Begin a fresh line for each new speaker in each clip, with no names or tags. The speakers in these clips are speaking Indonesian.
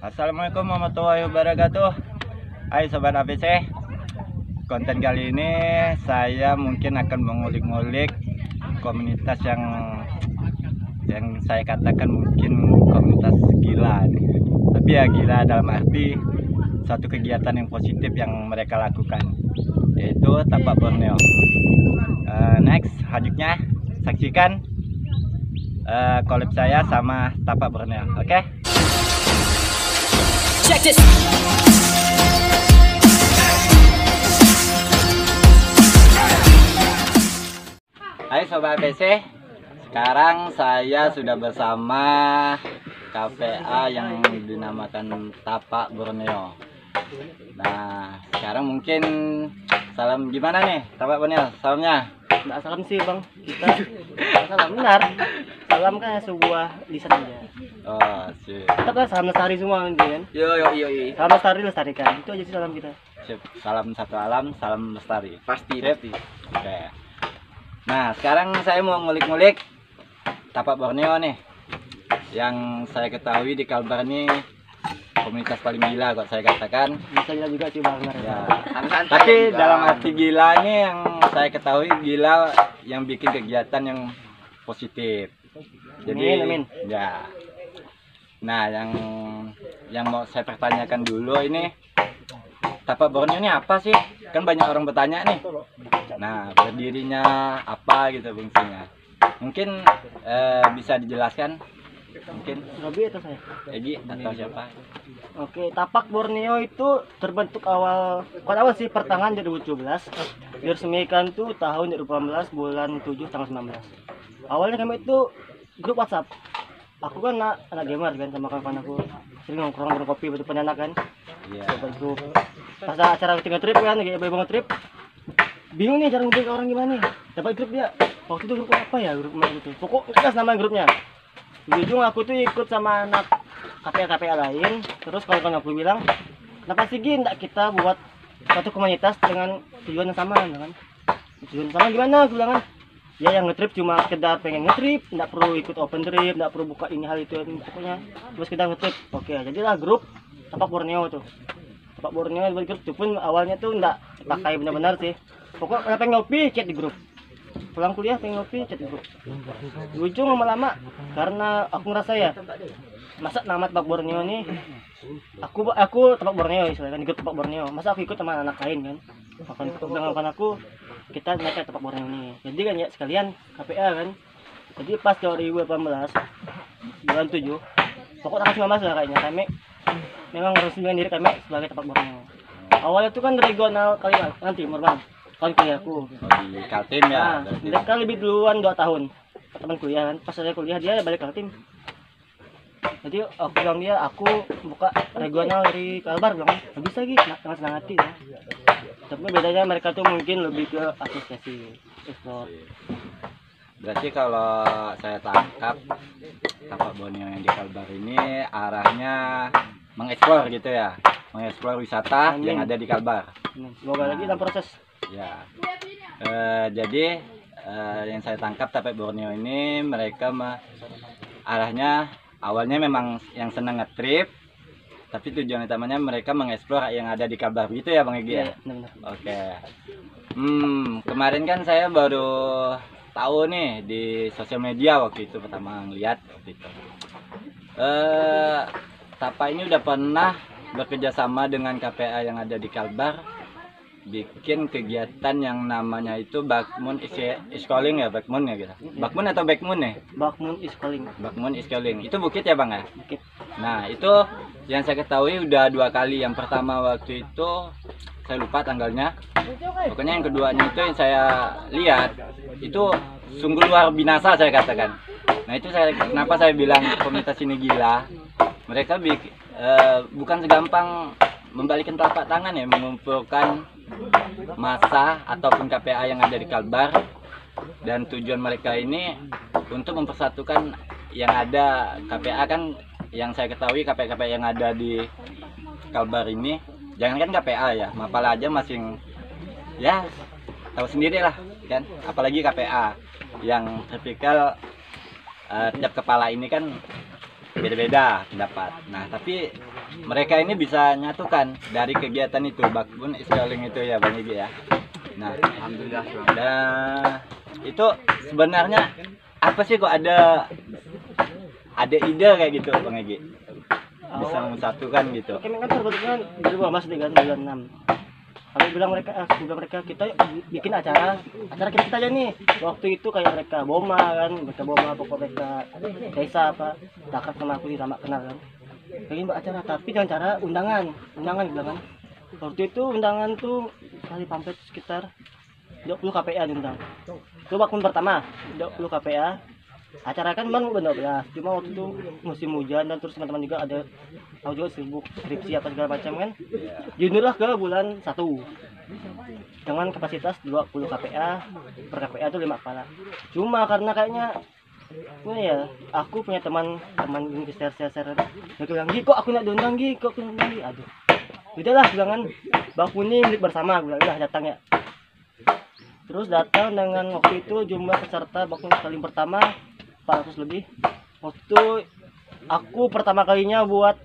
Assalamualaikum warahmatullahi wabarakatuh. Hai Sobat ABC. Konten kali ini saya mungkin akan mengulik-ngulik komunitas yang saya katakan mungkin komunitas gila nih. Tapi ya gila dalam arti suatu kegiatan yang positif yang mereka lakukan, yaitu Tapak Borneo. Next, selanjutnya saksikan collab saya sama Tapak Borneo. Oke? Check this. Hai Sobat ABC, sekarang saya sudah bersama KPA yang dinamakan Tapak Borneo. Nah, sekarang mungkin salam gimana nih Tapak Borneo? Salamnya?
Nggak salam sih bang, kita salam benar. Salam kan sebuah lisan aja.
Oh sip.
Kita kan salam lestari semua kan?
Yo.
Salam lestari lestarikan, itu aja sih salam kita.
Sip. Salam satu alam, salam lestari.
Pasti.
Oke. Nah, sekarang saya mau ngulik-ngulik Tapak Borneo nih. Yang saya ketahui di Kalbar nih komunitas paling gila kok saya katakan.
Bisa gila juga sih bang.
Ya. Tapi dalam arti gila nih yang saya ketahui gila yang bikin kegiatan yang positif. Jadi
amin.
Ya. Nah, yang mau saya pertanyakan dulu ini, Tapak Borneo ini apa sih? Kan banyak orang bertanya nih. Nah, berdirinya apa gitu fungsinya? Mungkin bisa dijelaskan? Mungkin
Robi atau saya?
Egi atau siapa?
Oke, Tapak Borneo itu terbentuk bukan awal sih, pertengahan 2017. Diresmikan tuh tahun 2018 bulan 7 tanggal 19. Awalnya kami itu grup WhatsApp. Aku kan anak gamer kan, sama kawan aku sering nongkrong kopi betul penanak kan.
Iya.
Grup. Pas acara tinggal trip kan, kayak banget trip. Bingung nih cara ngobrol ke orang gimana nih. Dapat grup dia. Waktu itu grup apa ya, grup mana gitu. Pokoknya jelas nama grupnya. Di ujung aku tuh ikut sama anak KPA lain. Terus kalau aku bilang, kenapa sih Gin, enggak kita buat satu komunitas dengan tujuan yang sama kan? Tujuan sama gimana? Aku bilang kan, ya yang ngetrip cuma sekedar pengen ngetrip, enggak perlu ikut open trip, enggak perlu buka ini hal itu, pokoknya terus kita ngetrip. Oke, jadilah grup Tapak Borneo tuh. Tapak Borneo buat grup itu pun awalnya tuh enggak pakai benar-benar sih. Pokoknya pengen ngopi, chat di grup. Pulang kuliah pengen ngopi, chat di grup. Di ujung lama-lama karena aku ngerasa ya, masa nama Tapak Borneo nih, aku Tapak Borneo istilahnya kan, ikut Tapak Borneo. Masa aku ikut sama anak lain kan? Akan aku kita naik ke Tapak Borneo ini. Jadi kan ya sekalian KPA kan. Jadi pas 2018 bulan 7, pokoknya tanggal 19 lah kayaknya, kami memang resmikan diri kami sebagai Tapak Borneo. Awalnya itu kan regional Kalimantan Timur bang, kawan kuliahku.
Di Kaltim ya.
Nah, mereka lebih duluan 2 tahun teman kuliah kan. Pas saya kuliah dia balik Kaltim. Jadi aku bilang dia, aku buka regional dari Kalbar, bilang nggak bisa gitu, sangat senang hati ya. Tapi bedanya mereka tuh mungkin lebih ke asosiasi ekspor.
Berarti kalau saya tangkap Tapak Borneo yang di Kalbar ini arahnya mengeksplor gitu ya, mengeksplor wisata yang ada di Kalbar.
Semoga lagi dalam proses.
Ya. Jadi yang saya tangkap Tapak Borneo ini mereka arahnya awalnya memang yang senang ngetrip, tapi tujuan utamanya mereka mengeksplor yang ada di Kalbar gitu ya Bang Egi ya?
Benar.
Oke. Kemarin kan saya baru tahu nih di sosial media waktu itu pertama ngeliat waktu itu. Tapak ini udah pernah bekerja sama dengan KPA yang ada di Kalbar, bikin kegiatan yang namanya itu Bakmun is calling ya, Bakmun ya gitu. Bakmun atau Backmoon nih?
Bakmun is calling.
Bakmun is calling. Itu bukit ya Bang ya?
Bukit.
Nah, itu yang saya ketahui udah 2 kali. Yang pertama waktu itu saya lupa tanggalnya. Pokoknya yang keduanya itu yang saya lihat itu sungguh luar binasa saya katakan. Nah, itu kenapa saya bilang komunitas ini gila. Mereka bukan segampang membalikkan telapak tangan ya, mengumpulkan massa ataupun KPA yang ada di Kalbar, dan tujuan mereka ini untuk mempersatukan yang ada KPA kan, yang saya ketahui KPA yang ada di Kalbar ini, jangankan KPA ya, Mapala aja masing ya tahu sendiri lah kan, apalagi KPA yang tipikal tiap kepala ini kan beda-beda pendapat. Nah, tapi mereka ini bisa nyatukan dari kegiatan itu, Bakbun Schooling itu ya Bang Egi ya. Nah, alhamdulillah. Dan itu sebenarnya apa sih kok ada ide kayak gitu Bang Egi? Bisa mempersatukan gitu.
Kami kan terbentuknya 2012 kan bulan 6. Kami bilang mereka kita bikin acara kita aja nih. Waktu itu kayak mereka Boma pokok mereka desa apa Dakar sama aku sama kenal kan. Pengen buat acara tapi dengan cara undangan bilang kan. Waktu itu undangan tuh kali pamflet sekitar 20 KPA diundang. Itu waktu pertama 20 KPA. Acara kan memang benar cuma waktu itu musim hujan dan terus teman-teman juga ada aku juga sibuk skripsi apa segala macam kan. Junilah ke bulan 1 dengan kapasitas 20 KPA, per KPA itu 5 kepala. Cuma karena kayaknya ya aku punya teman ini share dia bilang kok aku nak diundang aduh udahlah bilang kan baku ini milik bersama, gue bilang udah datang ya. Terus datang dengan waktu itu jumlah peserta baku kali pertama 400 lebih. Waktu aku pertama kalinya buat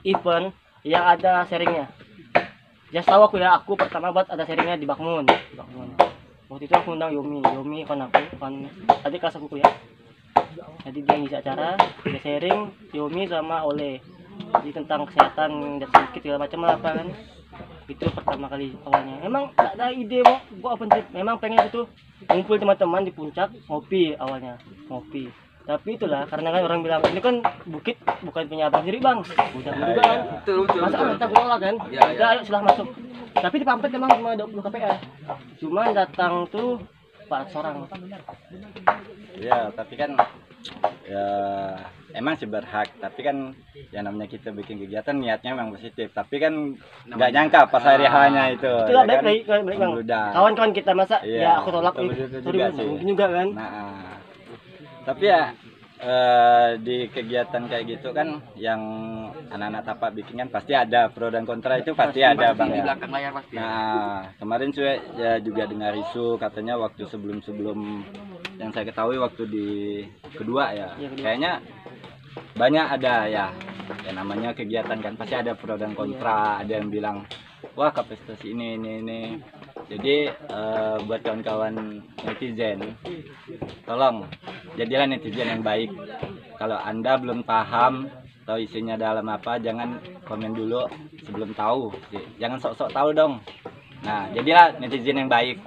event yang ada sharingnya. Just tahu aku ya, aku pertama buat ada sharingnya di Bakmun. Waktu itu aku undang Yomi kan adik kelas aku ya. Jadi dia ngisi acara, dia sharing Yomi sama Ole. Jadi tentang kesehatan dan sedikit segala macam apa kan. Itu pertama kali awalnya. Emang gak ada ide mau open trip. Memang pengen itu ngumpul teman-teman di puncak ngopi awalnya. Tapi itulah karena kan orang bilang ini kan bukit bukan punya abang sendiri bang. Udah juga kan. Betul. Masa kita kelola kan? Ya. Ayo silahkan masuk. Tapi di pamflet memang cuma 20 KPA. Cuma datang tuh 400 orang.
Ya, tapi kan ya emang sih berhak, tapi kan ya namanya kita bikin kegiatan niatnya memang positif, tapi kan nggak nyangka pas hari hanya itu.
Itulah
ya
baik bang. Kawan-kawan kita masa ya aku tolak
juga sih.
Mungkin juga kan.
Nah, tapi ya di kegiatan kayak gitu kan yang anak-anak tapak bikin kan pasti ada pro dan kontra, itu pasti ada bang
di
ya.
belakang layar pasti.
Nah, kemarin saya ya juga dengar isu katanya waktu sebelum yang saya ketahui waktu di kedua ya, kayaknya banyak ada ya namanya kegiatan kan pasti ada pro dan kontra. Ada yang bilang wah kapasitas ini. Jadi buat kawan-kawan netizen, tolong jadilah netizen yang baik. Kalau Anda belum paham tahu isinya dalam apa, jangan komen dulu sebelum tahu. Jangan sok-sok tahu dong. Nah, jadilah netizen yang baik.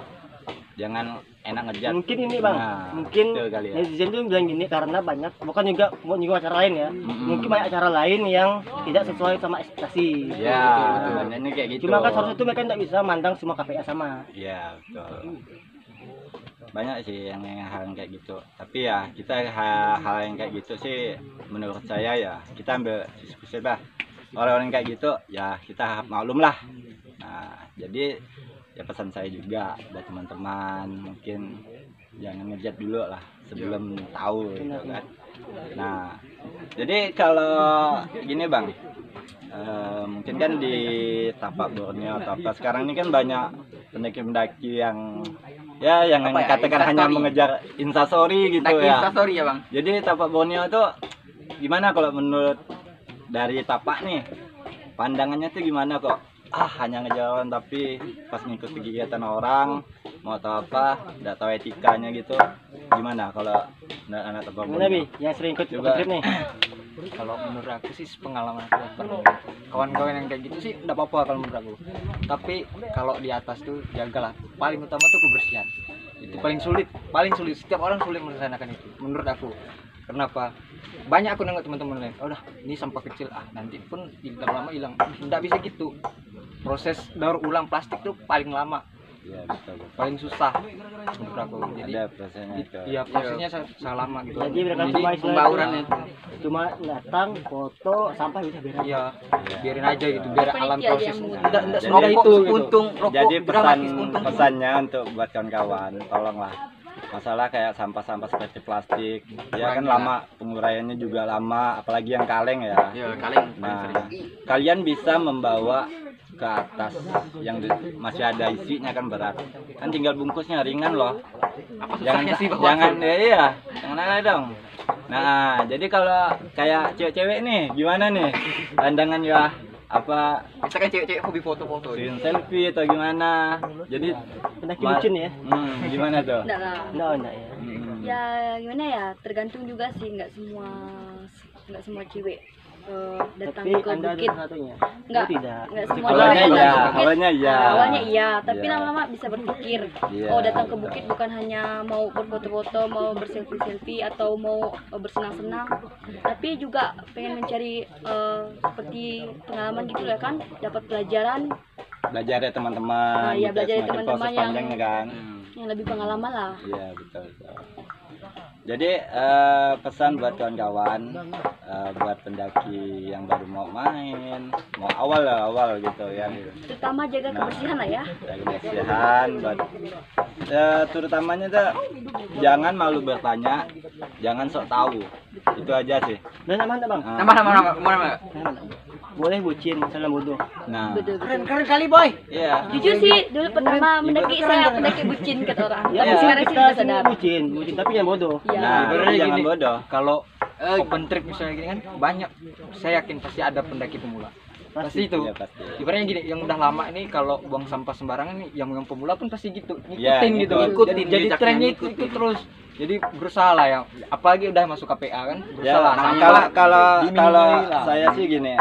Jangan enak ngejat.
Mungkin ini bang, mungkin netizen tuh bilang gini karena banyak, bukan juga acara lain ya. Mungkin banyak acara lain yang tidak sesuai sama ekspektasi.
Ya, ini kayak gitu.
Cuma kan seharusnya itu mereka tidak bisa mandang semua KPA sama.
Iya betul. Banyak sih yang hal kayak gitu. Tapi ya kita hal yang kayak gitu sih menurut saya ya kita ambil diskusi lah. Orang-orang kayak gitu ya kita maklum lah. Nah jadi ya pesan saya juga buat teman-teman mungkin jangan ngejat dulu lah sebelum tahu gitu kan. Nah jadi kalau gini bang, mungkin kan di tapak Borneo atau apa sekarang ini kan banyak pendaki-pendaki yang yang katakan hanya mengejar instastory gitu ya.
Instastory ya bang.
Jadi tapak Borneo itu gimana kalau menurut dari tapak nih pandangannya tuh gimana kok? Hanya ngejalan tapi pas ngikut kegiatan orang mau tahu apa nggak tahu etikanya gitu, gimana kalau anak tapak Borneo
yang sering ikut trip nih?
Kalau menurut aku sih pengalaman aku kawan-kawan yang kayak gitu sih enggak apa-apa kalau menurut aku. Tapi kalau di atas tuh jagalah, paling utama tuh kebersihan. Itu paling sulit. Setiap orang sulit melaksanakan itu menurut aku. Kenapa? Banyak aku nengok teman-teman lain, udah ini sampah kecil, nanti pun lama-lama hilang. Enggak bisa gitu. Proses daur ulang plastik tuh paling lama.
Iya betul.
Paling susah menurut aku. Jadi
ada prosesnya itu.
Iya, prosesnya sangat lama gitu.
Jadi mereka cuma
pembaurannya
cuma datang, foto, sampah bisa beres.
Iya, biarin aja gitu, biar alam proses. Enggak
semua
itu
untung rokok. Jadi pesannya untuk buat kawan-kawan, tolonglah. Masalah kayak sampah-sampah seperti plastik, ya kan lama penguraiannya juga lama, apalagi yang kaleng ya.
Iya, kaleng.
Nah, kalian bisa membawa ke atas yang masih ada isinya kan berat. Kan tinggal bungkusnya ringan loh.
Apa susahnya sih bawa?
Jangan aneh dong. Nah, jadi kalau kayak cewek-cewek nih, gimana nih pandangan ya? Apa
Misalkan cewek-cewek hobi foto-foto.
bikin selfie atau gimana? Jadi
Pendaki bucin ya?
gimana tuh?
Enggak lah.
Enggak ya.
Ya gimana ya, tergantung juga sih, nggak semua cewek datang
Tapi
ke
Anda
bukit.
ada satunya.
Nggak,
Tidak.
nggak semua
Awalnya
cewek
iya,
datang ke bukit.
awalnya iya.
Awalnya iya, tapi
Iya.
lama-lama bisa berpikir,
Iya.
oh datang ke bukit bukan hanya mau berfoto-foto, mau berselfie-selfie atau mau bersenang-senang, tapi juga pengen mencari seperti pengalaman gitu ya kan, dapat pelajaran
Belajar ya teman-teman.
Nah, iya,
gitu,
belajar dari
semakin
teman-teman
proses panjangnya kan.
yang lebih pengalaman lah.
Iya, betul. Jadi pesan buat kawan-kawan, buat pendaki yang baru mau main, mau awal gitu ya.
Terutama jaga kebersihan lah ya.
Jaga kebersihan, buat terutamanya tuh jangan malu bertanya, jangan sok tahu. Itu aja sih.
Dan aman tak bang?
Nama.
Boleh bucin, misalnya bodoh.
Nah,
Betul.
Keren kali boy.
iya.
Jujur sih, dulu pertama mendaki saya pendaki bucin kata orang.
Ya,
Tapi
mungkin
sekarang sih
kita
sudah
sini
sadar.
bucin, tapi jangan bodoh.
Iya.
Nah,
Ibaratnya
jangan
gini,
bodoh.
Kalau open trip misalnya gini kan banyak, saya yakin pasti ada pendaki pemula. Pasti itu.
Iya, pasti.
Ibaratnya gini, yang udah lama ini kalau buang sampah sembarangan nih, yang pemula pun pasti gitu,
Iya,
ngikutin gitu.
ngikut.
Jadi trennya ikut terus. Jadi berusaha lah yang, apalagi udah masuk KPA kan,
Ya,
berusaha lah.
kalau
diminimali lah.
saya sih gini,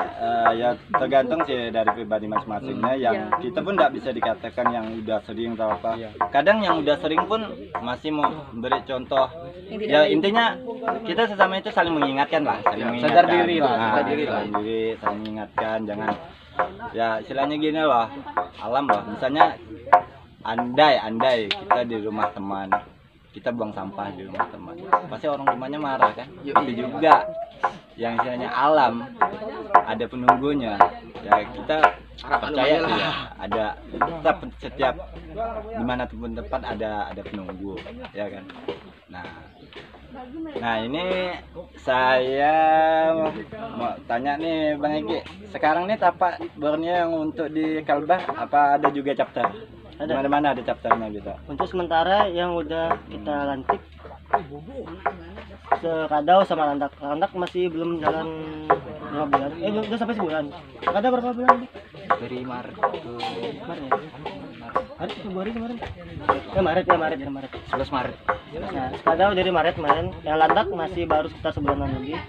ya tergantung sih dari pribadi masing-masingnya. Yang
Iya.
kita pun nggak bisa dikatakan yang udah sering atau apa.
Iya.
Kadang yang udah sering pun masih mau beri contoh.
Yang tidak
Ya
baik.
intinya kita sesama itu saling mengingatkan lah, saling
Ya,
mengingatkan.
sadar diri lah,
Nah,
sadar diri lah.
sadar diri, saling mengingatkan, jangan. Ya istilahnya gini loh, alam loh. Misalnya andai kita di rumah teman, kita buang sampah di rumah teman, pasti orang rumahnya marah kan. Itu juga yang istilahnya alam ada penunggunya, ya kita percaya sih ya, ada tetap setiap dimanapun tempat ada penunggu ya kan. Nah ini saya mau tanya nih Bang Egi, sekarang nih tapak Borneo yang untuk di Kalbah apa ada juga chapter?
Ada.
Mana-mana ada chapternya gitu.
Untuk sementara yang udah kita lantik Sekadau sama Landak masih belum jalan berapa bulan. Udah sampai sebulan. Sekadau berapa bulan?
Dari Maret ke
Maret ya? Maret Februari kemarin. Maret.
11 Maret.
Nah, Sekadau dari Maret kemarin. Yang Landak masih baru sekitar sebulanan lebih.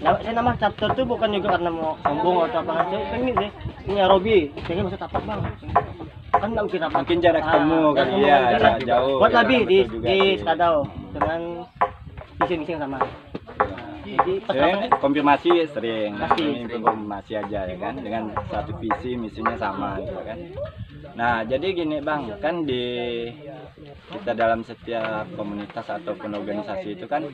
Nah, saya nama chapter tuh bukan juga karena mau sombong atau apa. Saya pengen sih punya Robi. Pengen masuk tapak bang. Kan nggak mungkin apa.
Mungkin jarak temu kan, iya, jarak jauh.
Buat
Ya,
lebih
betul
di
juga
di
sih.
Sekadau dengan misi-misi yang sama. Jadi pas
Sering
kapan-
konfirmasi sering,
Pasti,
ini
sering.
konfirmasi aja ya kan, dengan satu visi misinya sama gitu kan. Nah jadi gini Bang, kan di kita dalam setiap komunitas ataupun organisasi itu kan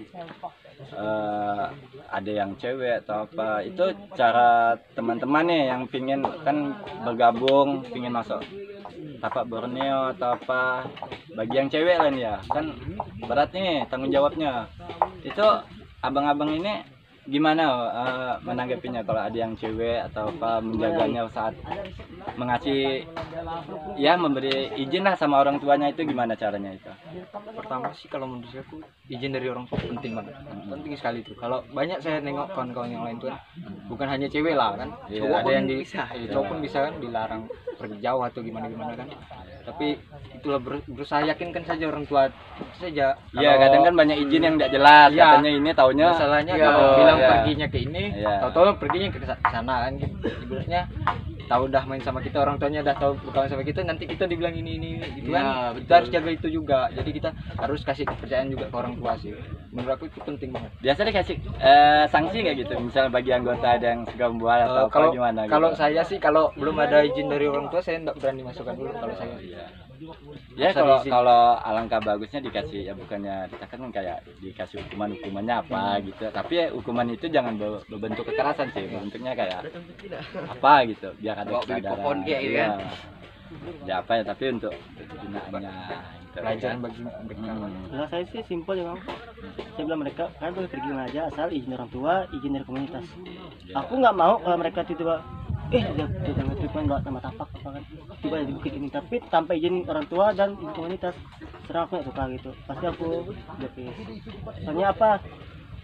ada yang cewek atau apa, itu cara teman-teman nih yang pingin kan bergabung, pingin masuk tapak Borneo atau apa, bagi yang cewek lah nih ya kan berat nih tanggung jawabnya. Itu abang-abang ini gimana menanggapinya kalau ada yang cewek atau apa, menjaganya saat mengasih ya memberi izin lah sama orang tuanya, itu gimana caranya itu?
Pertama sih kalau menurut aku izin dari orang tua penting banget, penting sekali itu. Kalau banyak saya nengok kawan-kawan yang lain tuh kan, bukan hanya cewek lah kan,
Iya,
cowok
ada
pun
yang di-
bisa, cowok pun bisa kan dilarang pergi jauh atau gimana kan. Tapi itulah berusaha yakinkan saja orang tua saja.
Iya
Kalau-
kadang kan banyak izin yang tidak jelas,
Iya.
katanya ini taunya
masalahnya
iya,
kalau bilang
iya.
perginya ke ini,
Iya.
tahu-tahu perginya ke sana kan gitu. Ibaratnya tahu udah main sama kita, orang tuanya udah tahu berkawan sama kita, nanti kita dibilang ini gitu
Iya,
kan.
betul.
Kita harus jaga itu juga. Jadi kita harus kasih kepercayaan juga ke orang tua sih. Menurut aku itu penting banget.
Biasa dikasih sanksi nggak gitu, misalnya bagi anggota ada yang suka membuat atau apa
Kalau
gimana gitu?
kalau saya sih kalau belum ada izin dari orang tua saya enggak berani masukkan dulu kalau saya.
Ya
Bisa
kalau
diizin.
kalau alangkah bagusnya dikasih, ya bukannya ditekan kayak dikasih hukumannya apa gitu, tapi ya, hukuman itu jangan berbentuk kekerasan sih, bentuknya kayak apa gitu biar ada
Bawa beli
kesadaran.
pohon kayak gitu
Iya.
kan.
Ya apa ya, tapi untuk kegunaannya gitu,
Pelajaran
kan.
bagi mereka.
Nah, saya sih simpel ya bang. Saya bilang mereka kan boleh pergi mana aja asal izin orang tua, izin dari komunitas. Aku nggak mau kalau mereka tiba-tiba dia jangan trip kan buat nama tapak apa kan tiba di bukit ini tapi tanpa izin orang tua dan komunitas serang aku nggak suka gitu pasti aku japis soalnya apa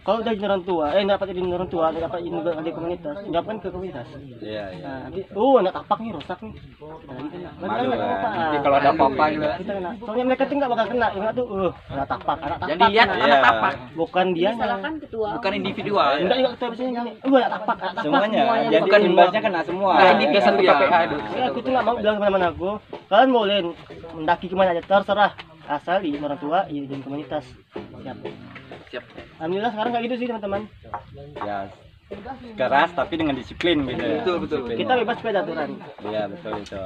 kalau udah izin orang tua dapat izin orang tua dapat izin dari komunitas jangan ke komunitas
Iya, iya.
nah nanti anak tapak nih rusak nih nah, gitu.
Malu,
Nggak
kan?
apa-apa.
Nanti kalau ada apa-apa gitu.
Kita kena. Soalnya mereka tuh nggak bakal kena yang tuh anak tapak
Yang dilihat
nah.
Iya.
anak tapak,
Bukan dia
Disalahkan ketua.
bukan individual.
enggak juga ketua biasanya gini anak tapak
Semuanya.
Semuanya.
Jadi
Bukan
imbasnya kena semua.
Nah, ini biasa satu
Iya.
KPA itu.
ya, aku tuh nggak mau bilang kemana-mana aku kalian boleh mendaki kemana aja terserah asal izin orang tua izin komunitas siap
Siap.
alhamdulillah sekarang kayak gitu sih teman-teman
Ya, keras tapi dengan disiplin gitu ya.
Betul, betul.
Disiplin.
kita bebas sepeda aturan
Iya betul itu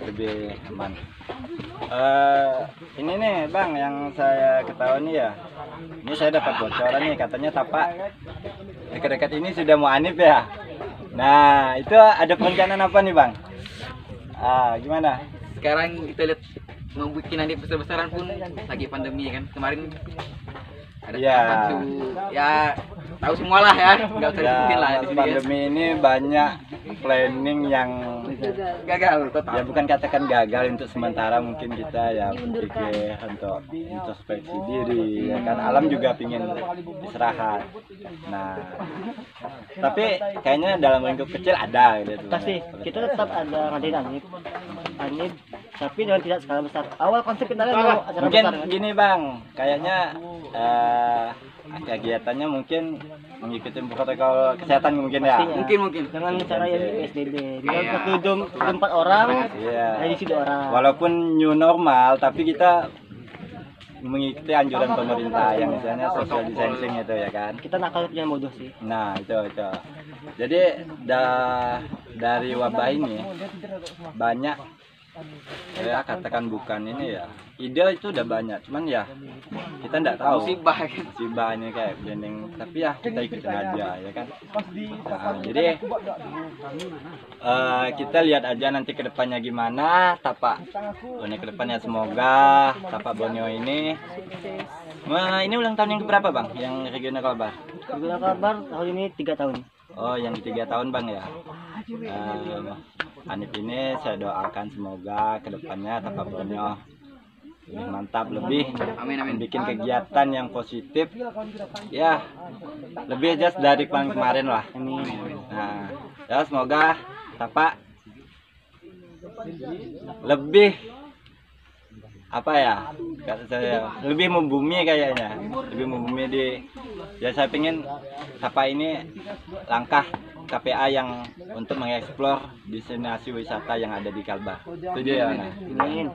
lebih aman. Ini nih bang yang saya ketahui nih ya. Ini saya dapat bocoran nih katanya tapak dekat-dekat ini sudah mau anif ya. Nah itu ada perencanaan apa nih bang? Gimana?
Sekarang kita lihat mau bikin nanti besar-besaran pun lagi pandemi kan. Kemarin ada
Iya.
satu ya tahu semua lah ya, nggak usah disebutin lah di
Ya,
sini guys.
pandemi ini banyak planning yang
Gagal.
Gagal total.
ya bukan katakan gagal untuk sementara mungkin kita ya
Diundurkan.
pikir untuk introspeksi diri ya kan alam juga pingin istirahat nah tapi kayaknya dalam lingkup kecil ada gitu
pasti kita tetap ada ngadain anif tapi dengan tidak skala besar awal konsep kita kan mau acara
mungkin
besar kan
gini bang kayaknya kegiatannya mungkin mengikuti protokol kesehatan mungkin ya
Pastinya.
Mungkin.
dengan cara yang PSBB dia
Iya.
satu gedung 4 orang
iya
ada di situ orang
walaupun new normal tapi kita mengikuti anjuran pemerintah yang misalnya social distancing itu ya kan.
kita nakal punya bodoh sih
Nah itu. Jadi dari wabah ini banyak ya katakan bukan ini ya ide itu udah banyak cuman ya kita nggak tahu
Musibah kan.
musibah ini kayak blending tapi ya kita ikutin aja ya kan. Nah, jadi kita lihat aja nanti kedepannya gimana tapak Borneo kedepannya semoga tapak Borneo ini ini ulang tahun yang keberapa bang yang regional Kalbar?
Guna kabar tahun ini 3 tahun
Oh yang 3 tahun bang ya. Anif ini saya doakan semoga kedepannya tapak Borneo lebih mantap lebih
Amin, amin.
bikin kegiatan yang positif ya lebih just dari kemarin lah. Nah ya semoga tapak lebih apa ya kata saya lebih membumi kayaknya lebih membumi di ya saya pengen tapak ini langkah KPA yang untuk mengeksplor destinasi wisata yang ada di Kalbar. Itu dia ya. Nah.
Amin.